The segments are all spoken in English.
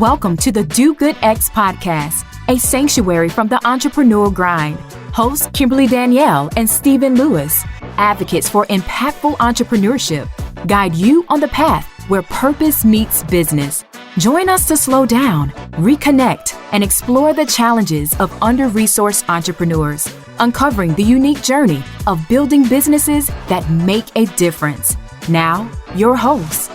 Welcome to the Do Good X podcast, a sanctuary from the entrepreneurial grind. Hosts Kimberly Danielle and Stephen Lewis, advocates for impactful entrepreneurship, guide you on the path where purpose meets business. Join us to slow down, reconnect, and explore the challenges of under-resourced entrepreneurs, uncovering the unique journey of building businesses that make a difference. Now, your host.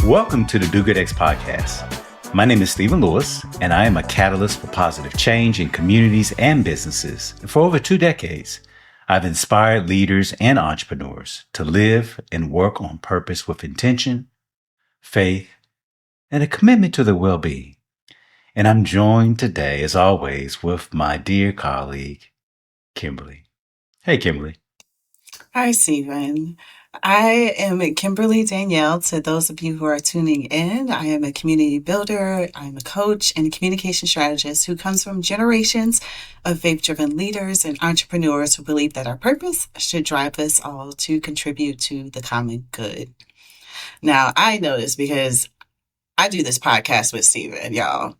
Welcome to the Do Good X podcast. My name is Stephen Lewis, and I am a catalyst for positive change in communities and businesses. For over 2 decades, I've inspired leaders and entrepreneurs to live and work on purpose with intention, faith, and a commitment to their well-being. And I'm joined today, as always, with my dear colleague, Kimberly. Hey, Kimberly. Hi, Stephen. I am Kimberly Danielle. To those of you who are tuning in, I am a community builder, I'm a coach, and a communication strategist who comes from generations of faith-driven leaders and entrepreneurs who believe that our purpose should drive us all to contribute to the common good. Now, I know this because I do this podcast with Stephen, y'all.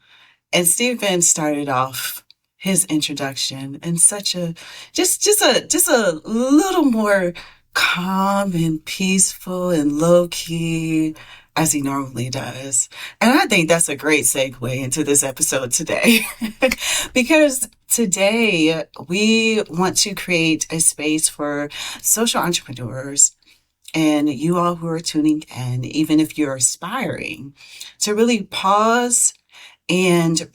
And Stephen started off his introduction in such a just a little more calm and peaceful and low-key as he normally does. And I think that's a great segue into this episode today. Because today we want to create a space for social entrepreneurs and you all who are tuning in, even if you're aspiring, to really pause and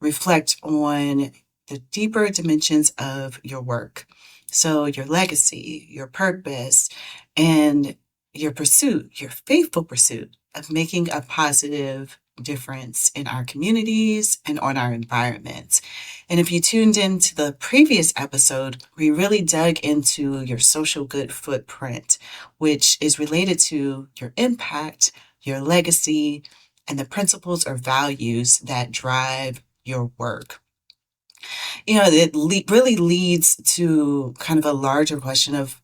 reflect on the deeper dimensions of your work. So your legacy, your purpose, and your pursuit, your faithful pursuit of making a positive difference in our communities and on our environment. And if you tuned into the previous episode, we really dug into your social good footprint, which is related to your impact, your legacy, and the principles or values that drive your work. You know, it really leads to kind of a larger question of,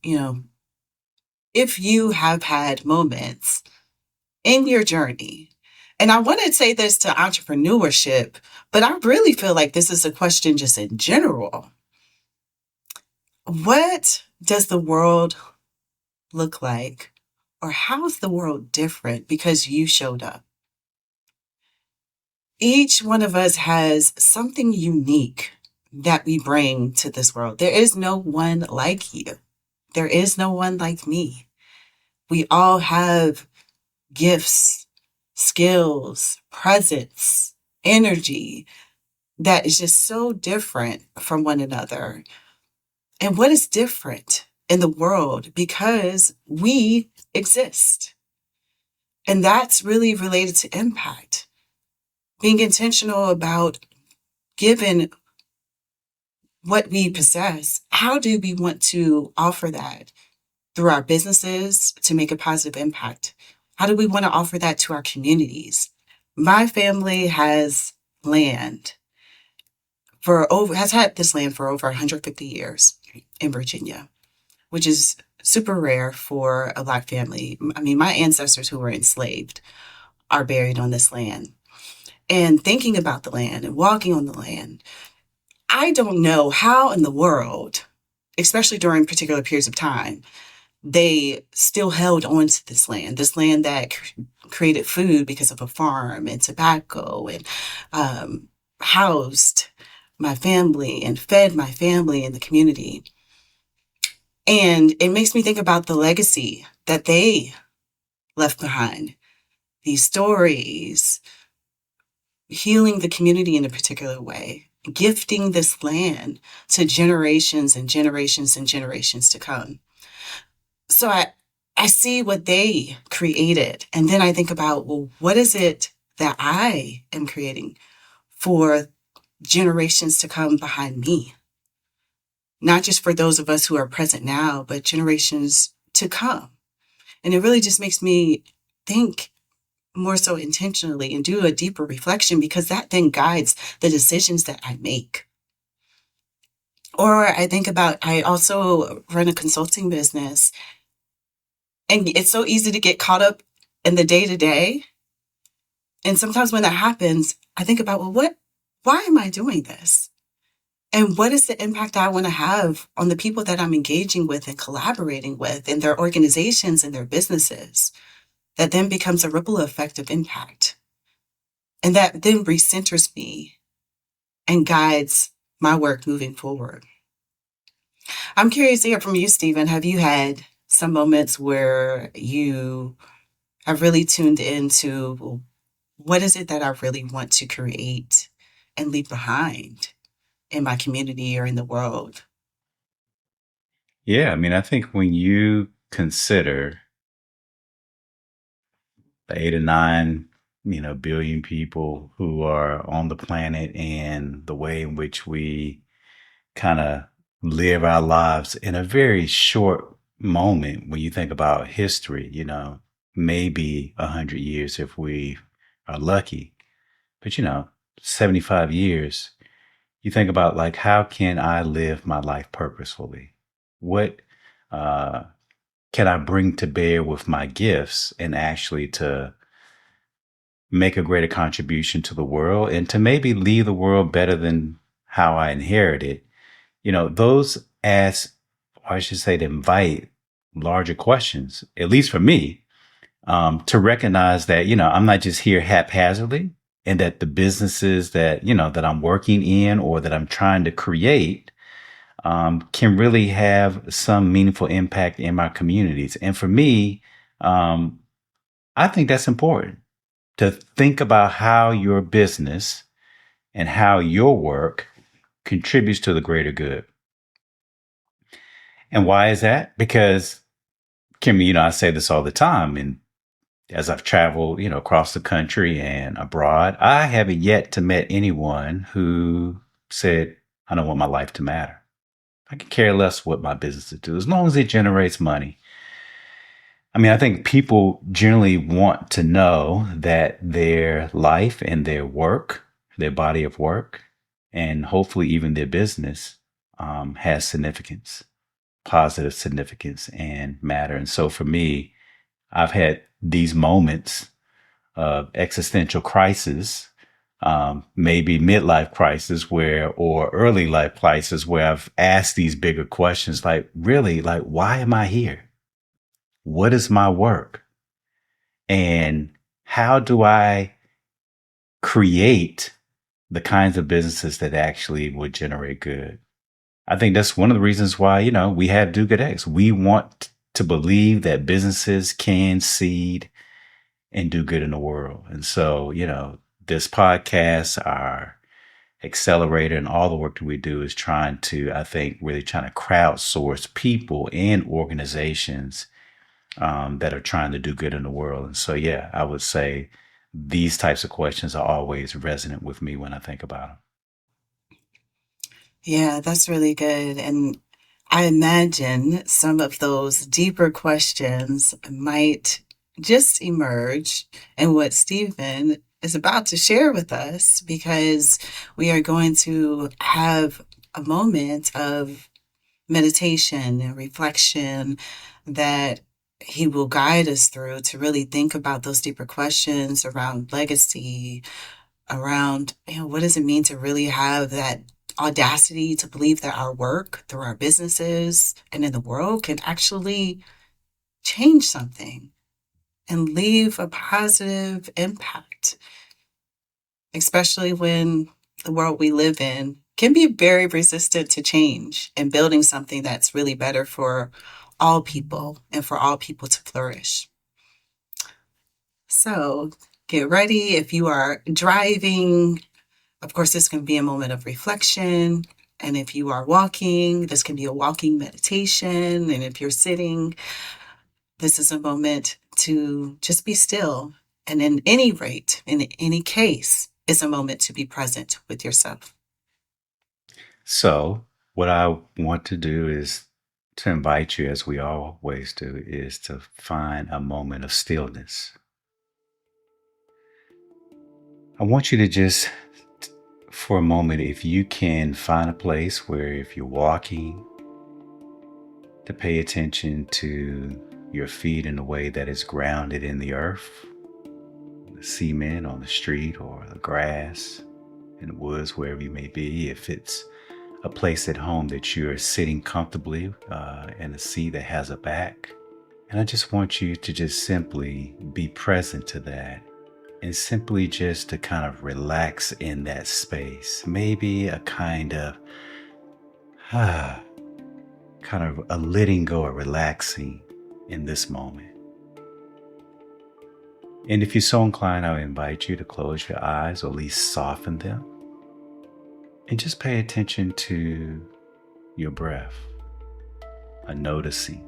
if you have had moments in your journey, and I want to say this to entrepreneurship, but I really feel like this is a question just in general. What does the world look like, or how is the world different because you showed up? Each one of us has something unique that we bring to this world. There is no one like you. There is no one like me. We all have gifts, skills, presence, energy that is just so different from one another. And what is different in the world? Because we exist. And that's really related to impact. Being intentional about, given what we possess, how do we want to offer that through our businesses to make a positive impact? How do we want to offer that to our communities? My family has has had this land for over 150 years in Virginia, which is super rare for a Black family. I mean, my ancestors who were enslaved are buried on this land. And thinking about the land and walking on the land, I don't know how in the world, especially during particular periods of time, they still held on to this land that created food because of a farm and tobacco and housed my family and fed my family and the community. And it makes me think about the legacy that they left behind. These stories, healing the community in a particular way, gifting this land to generations and generations and generations to come. So I see what they created. And then I think about, well, what is it that I am creating for generations to come behind me? Not just for those of us who are present now, but generations to come. And it really just makes me think more so intentionally and do a deeper reflection, because that then guides the decisions that I make. Or I think about, I also run a consulting business And it's so easy to get caught up in the day to day. And sometimes when that happens, I think about, well, why am I doing this? And what is the impact I want to have on the people that I'm engaging with and collaborating with in their organizations and their businesses? That then becomes a ripple effect of impact. And that then recenters me and guides my work moving forward. I'm curious to hear from you, Stephen. Have you had some moments where you have really tuned into, well, what is it that I really want to create and leave behind in my community or in the world? Yeah, I mean, I think when you consider the 8 or 9, billion people who are on the planet and the way in which we kind of live our lives in a very short moment, when you think about history, maybe 100 years if we are lucky, but 75 years, you think about like, how can I live my life purposefully? What uh, can I bring to bear with my gifts and actually to make a greater contribution to the world and to maybe leave the world better than how I inherited? Those ask, or I should say, to invite larger questions, at least for me, to recognize that, I'm not just here haphazardly, and that the businesses that I'm working in or that I'm trying to create can really have some meaningful impact in my communities. And for me, I think that's important, to think about how your business and how your work contributes to the greater good. And why is that? Because, Kim, I say this all the time, and as I've traveled, across the country and abroad, I haven't yet to met anyone who said, I don't want my life to matter. I can care less what my business do as long as it generates money. I mean, I think people generally want to know that their life and their work, their body of work, and hopefully even their business has significance, positive significance and matter. And so for me, I've had these moments of existential crisis, maybe midlife crisis or early life crisis, where I've asked these bigger questions, like, really, like, why am I here? What is my work? And how do I create the kinds of businesses that actually would generate good? I think that's one of the reasons why, we have Do Good X. We want to believe that businesses can seed and do good in the world. And so, this podcast, our accelerator, and all the work that we do is really trying to crowdsource people and organizations that are trying to do good in the world. And so, yeah, I would say these types of questions are always resonant with me when I think about them. Yeah, that's really good. And I imagine some of those deeper questions might just emerge in what Stephen is about to share with us, because we are going to have a moment of meditation and reflection that he will guide us through to really think about those deeper questions around legacy, around, what does it mean to really have that audacity to believe that our work through our businesses and in the world can actually change something and leave a positive impact, especially when the world we live in can be very resistant to change and building something that's really better for all people and for all people to flourish. So get ready. If you are driving, of course, this can be a moment of reflection. And if you are walking, this can be a walking meditation. And if you're sitting, this is a moment to just be still. And in any rate, in any case, it's a moment to be present with yourself. So what I want to do is to invite you, as we always do, is to find a moment of stillness. I want you to just, for a moment, if you can find a place where, if you're walking, to pay attention to your feet in a way that is grounded in the earth, the cement on the street or the grass, in the woods, wherever you may be. If it's a place at home that you're sitting comfortably in a seat that has a back. And I just want you to just simply be present to that and simply just to kind of relax in that space. Maybe a kind of a letting go or relaxing in this moment. And if you're so inclined, I would invite you to close your eyes or at least soften them and just pay attention to your breath, a noticing,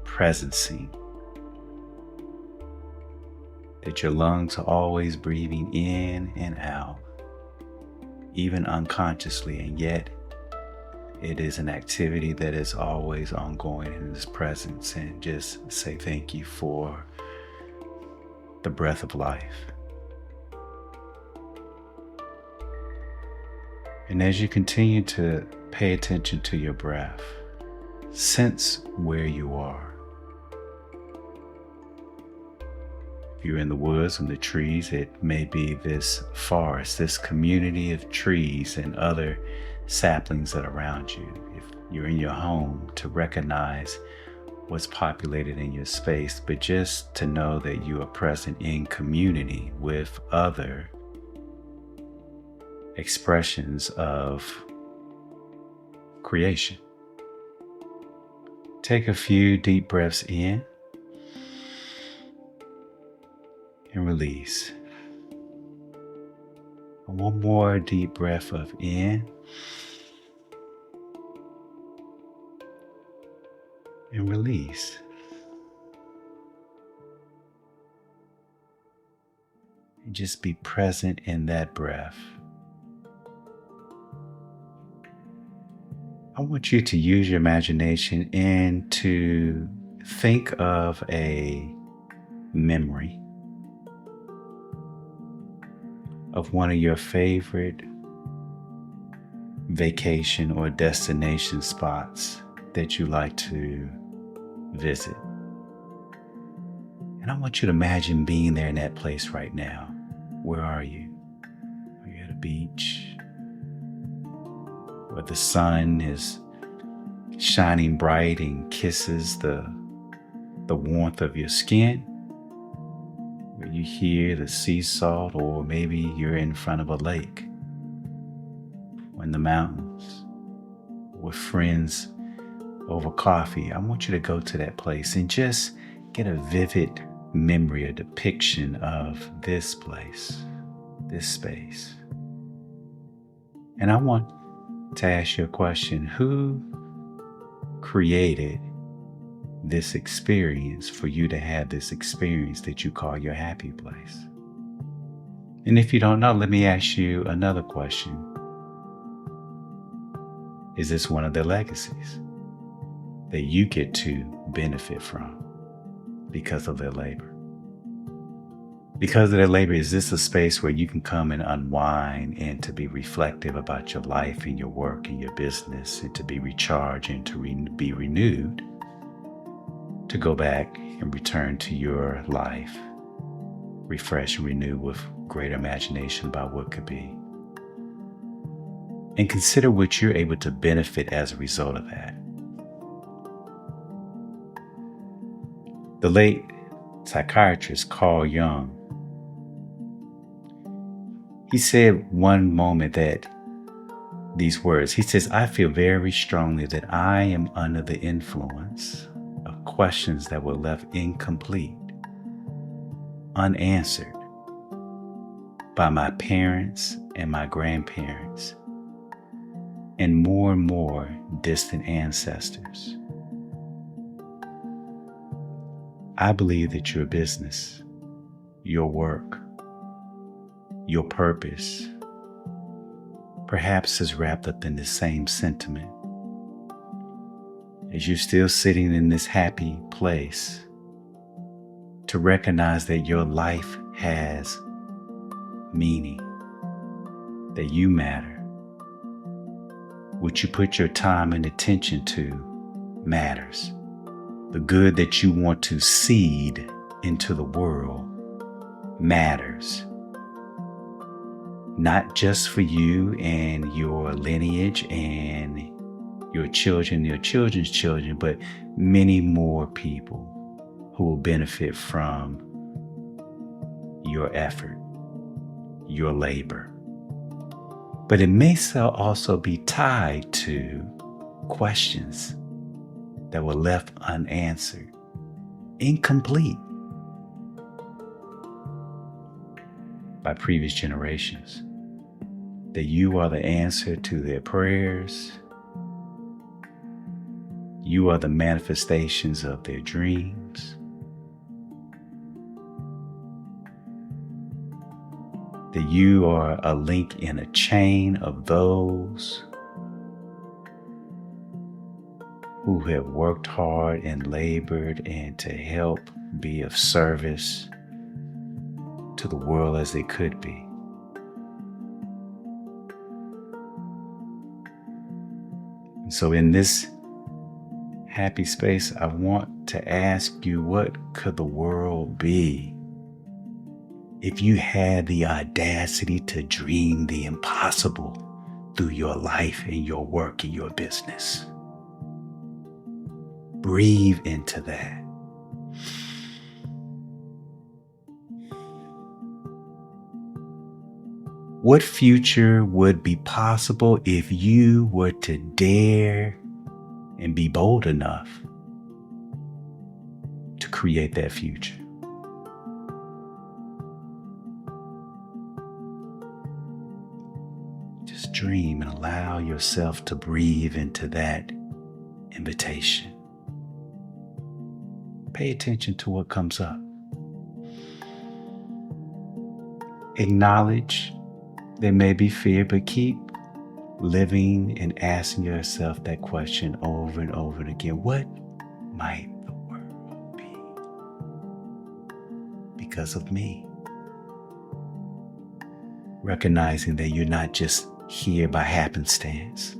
presencing, that your lungs are always breathing in and out, even unconsciously, and yet it is an activity that is always ongoing in this presence. And just say thank you for the breath of life. And as you continue to pay attention to your breath, sense where you are. If you're in the woods and the trees, it may be this forest, this community of trees and other saplings that are around you. If you're in your home, to recognize what's populated in your space, but just to know that you are present in community with other expressions of creation. Take a few deep breaths in and release. And one more deep breath of in and release. And just be present in that breath. I want you to use your imagination and to think of a memory of one of your favorite vacation or destination spots that you like to visit. And I want you to imagine being there in that place right now. Where are you? Are you at a beach where the sun is shining bright and kisses the warmth of your skin? Where you hear the sea salt, or maybe you're in front of a lake or in the mountains with friends over coffee. I want you to go to that place and just get a vivid memory, a depiction of this place, this space. And I want to ask you a question. Who created this experience for you to have this experience that you call your happy place? And if you don't know, let me ask you another question. Is this one of their legacies that you get to benefit from because of their labor? Because of their labor, is this a space where you can come and unwind and to be reflective about your life and your work and your business, and to be recharged and to be renewed, to go back and return to your life, refresh and renew with greater imagination about what could be? And consider what you're able to benefit as a result of that. The late psychiatrist Carl Jung, he said one moment that these words, he says, "I feel very strongly that I am under the influence of questions that were left incomplete, unanswered by my parents and my grandparents and more distant ancestors. I believe that your business, your work, your purpose, perhaps is wrapped up in the same sentiment. As you're still sitting in this happy place, to recognize that your life has meaning, that you matter. What you put your time and attention to matters. The good that you want to seed into the world matters. Not just for you and your lineage and your children, your children's children, but many more people who will benefit from your effort, your labor. But it may also be tied to questions that were left unanswered, incomplete by previous generations. That you are the answer to their prayers. You are the manifestations of their dreams. That you are a link in a chain of those who have worked hard and labored and to help be of service to the world as they could be. And so in this happy space, I want to ask you, what could the world be if you had the audacity to dream the impossible through your life and your work and your business? Breathe into that. What future would be possible if you were to dare and be bold enough to create that future? Just dream and allow yourself to breathe into that invitation. Pay attention to what comes up. Acknowledge there may be fear, but keep living and asking yourself that question over and over and again. What might the world be because of me? Recognizing that you're not just here by happenstance,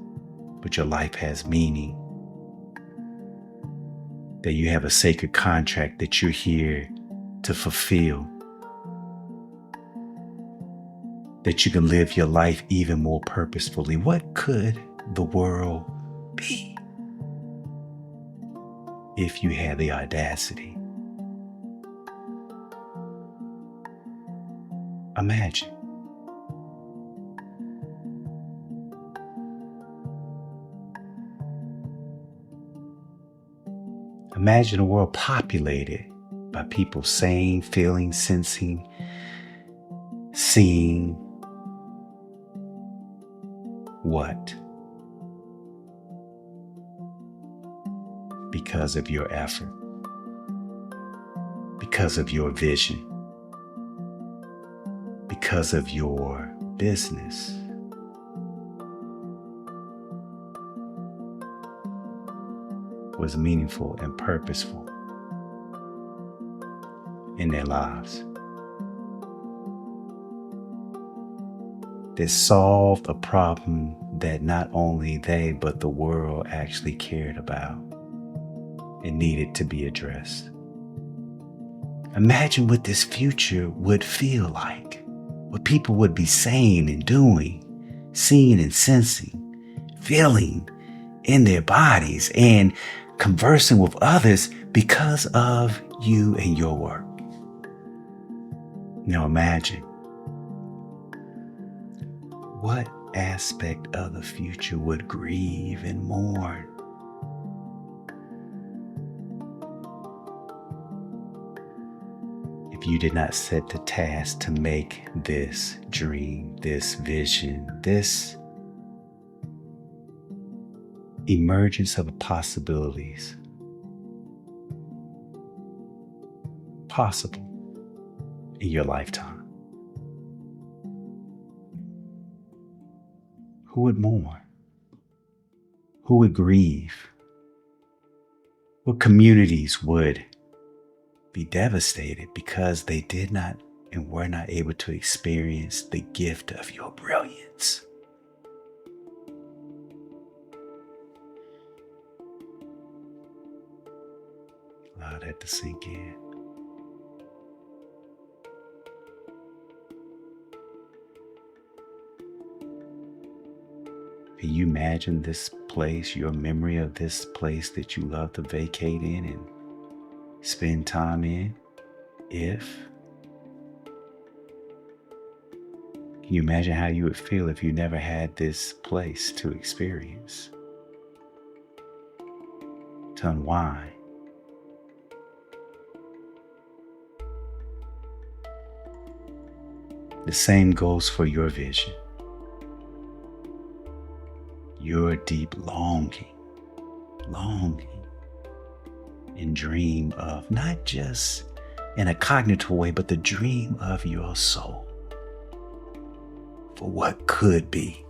but your life has meaning. That you have a sacred contract that you're here to fulfill. That you can live your life even more purposefully. What could the world be if you had the audacity? Imagine. Imagine a world populated by people saying, feeling, sensing, seeing what? Because of your effort, because of your vision, because of your business. Was meaningful and purposeful in their lives. That solved a problem that not only they but the world actually cared about and needed to be addressed. Imagine what this future would feel like, what people would be saying and doing, seeing and sensing, feeling in their bodies and conversing with others because of you and your work. Now imagine, what aspect of the future would grieve and mourn? If you did not set the task to make this dream, this vision, this emergence of possibilities possible in your lifetime, who would mourn? Who would grieve? What communities would be devastated because they did not and were not able to experience the gift of your brilliance? Allow that to sink in. Can you imagine this place, your memory of this place that you love to vacate in and spend time in? Can you imagine how you would feel if you never had this place to experience, to unwind? The same goes for your vision, your deep longing and dream of, not just in a cognitive way, but the dream of your soul for what could be.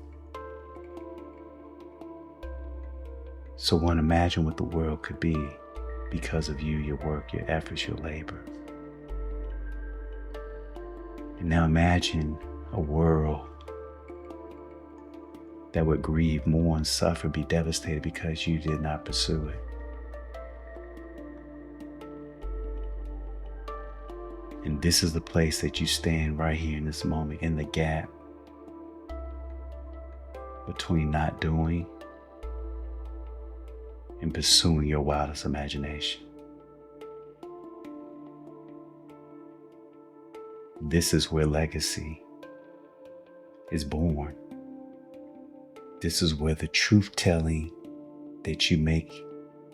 So one, imagine what the world could be because of you, your work, your efforts, your labor. And now imagine a world that would grieve, mourn, suffer, be devastated because you did not pursue it. And this is the place that you stand right here in this moment, in the gap between not doing and pursuing your wildest imagination. This is where legacy is born. This is where the truth-telling that you make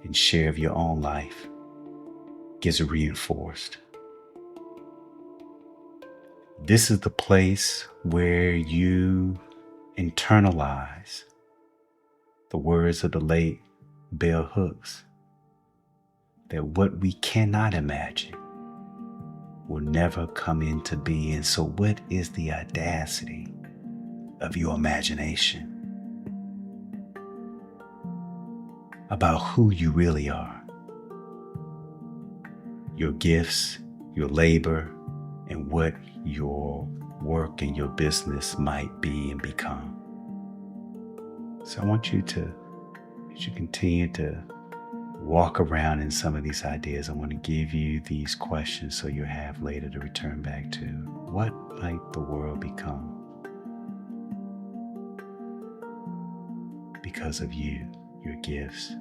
and share of your own life gets reinforced. This is the place where you internalize the words of the late Bell Hooks, that what we cannot imagine will never come into being. So what is the audacity of your imagination about who you really are? Your gifts, your labor, and what your work and your business might be and become. So I want you to, as you continue to walk around in some of these ideas, I want to give you these questions so you have later to return back to. What might the world become because of you, your gifts,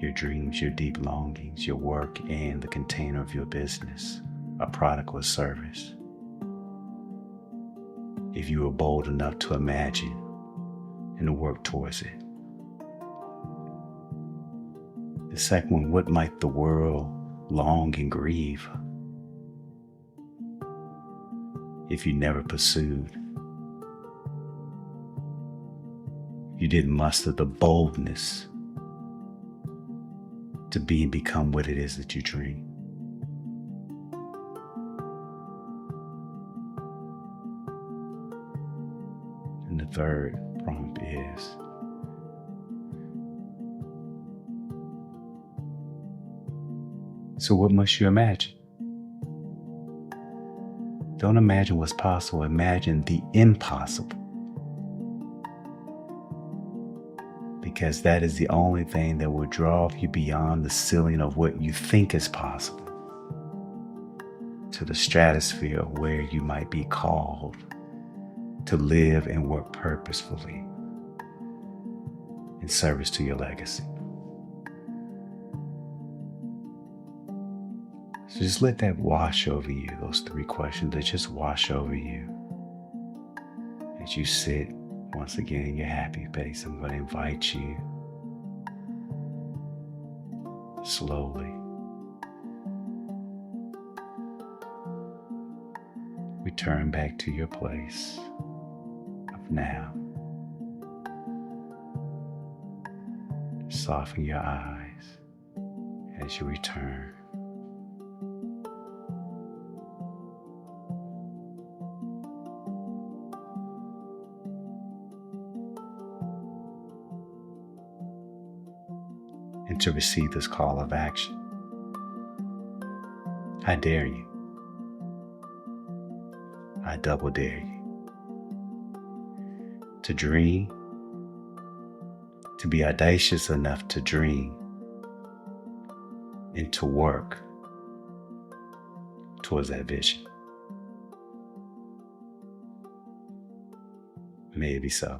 your dreams, your deep longings, your work, and the container of your business, a product or service? If you were bold enough to imagine and to work towards it. The second one, what might the world long and grieve if you never pursued? You didn't muster the boldness to be and become what it is that you dream. And the third prompt is, so what must you imagine? Don't imagine what's possible, imagine the impossible. Because that is the only thing that will draw you beyond the ceiling of what you think is possible to the stratosphere where you might be called to live and work purposefully in service to your legacy. So just let that wash over you, those three questions that just wash over you as you sit once again in your happy place. I'm going to invite you slowly return back to your place of now. Soften your eyes as you return. And to receive this call of action, I dare you. I double dare you to dream, to be audacious enough to dream and to work towards that vision. May it be so.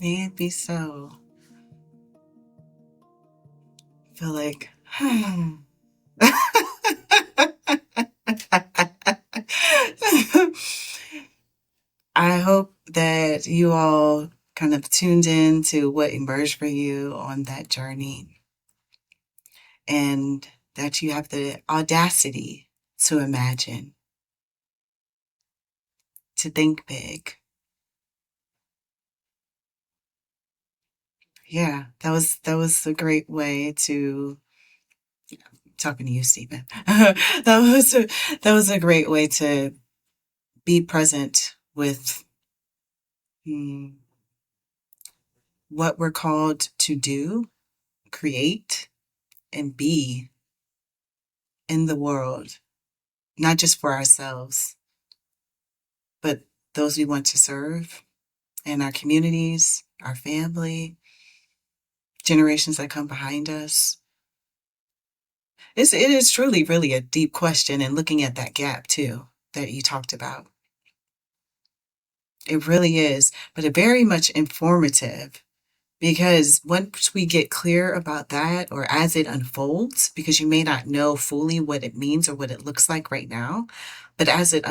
May it be so. I feel like, I hope that you all kind of tuned in to what emerged for you on that journey, and that you have the audacity to imagine, to think big. Yeah, that was a great way to, talking to you, Stephen. that was a great way to be present with what we're called to do, create, and be in the world, not just for ourselves, but those we want to serve, and our communities, our family, generations that come behind us. It is truly, really a deep question, and looking at that gap too that you talked about. It really is, but it very much informative, because once we get clear about that, or as it unfolds, because you may not know fully what it means or what it looks like right now, but as it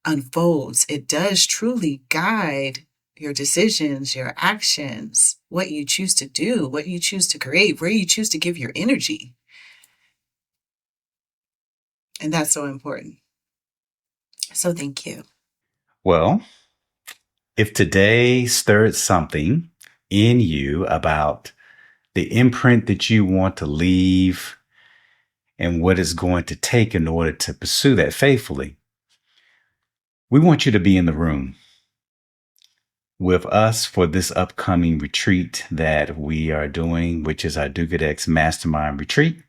unfolds, it does truly guide your decisions, your actions, what you choose to do, what you choose to create, where you choose to give your energy. And that's so important. So thank you. Well, if today stirred something in you about the imprint that you want to leave and what it's going to take in order to pursue that faithfully, we want you to be in the room with us for this upcoming retreat that we are doing, which is our Do Good X Mastermind Retreat.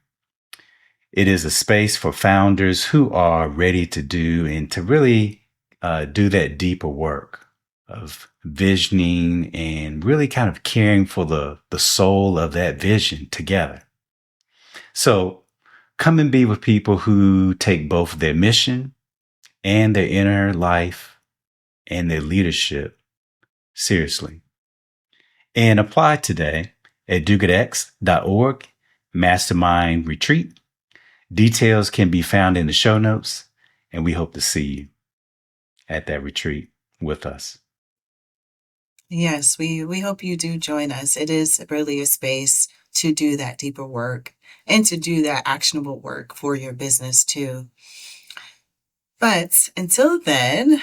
It is a space for founders who are ready to do and to really do that deeper work of visioning and really kind of caring for the soul of that vision together. So come and be with people who take both their mission and their inner life and their leadership seriously. And apply today at dogoodx.org, Mastermind Retreat. Details can be found in the show notes, and we hope to see you at that retreat with us. Yes, we hope you do join us. It is really a space to do that deeper work and to do that actionable work for your business too. But until then,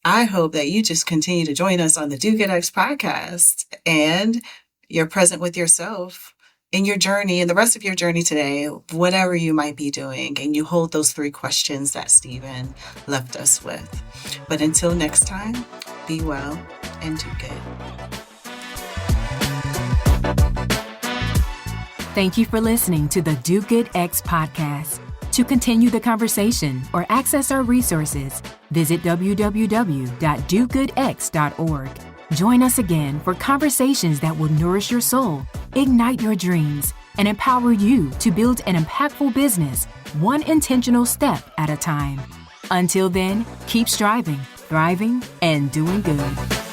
I hope that you just continue to join us on the Do Good X podcast, and you're present with yourself in your journey and the rest of your journey today, whatever you might be doing, and you hold those 3 questions that Stephen left us with. But until next time, be well and do good. Thank you for listening to the Do Good X podcast. To continue the conversation or access our resources, visit www.dogoodx.org. Join us again for conversations that will nourish your soul, ignite your dreams, and empower you to build an impactful business, one intentional step at a time. Until then, keep striving, thriving, and doing good.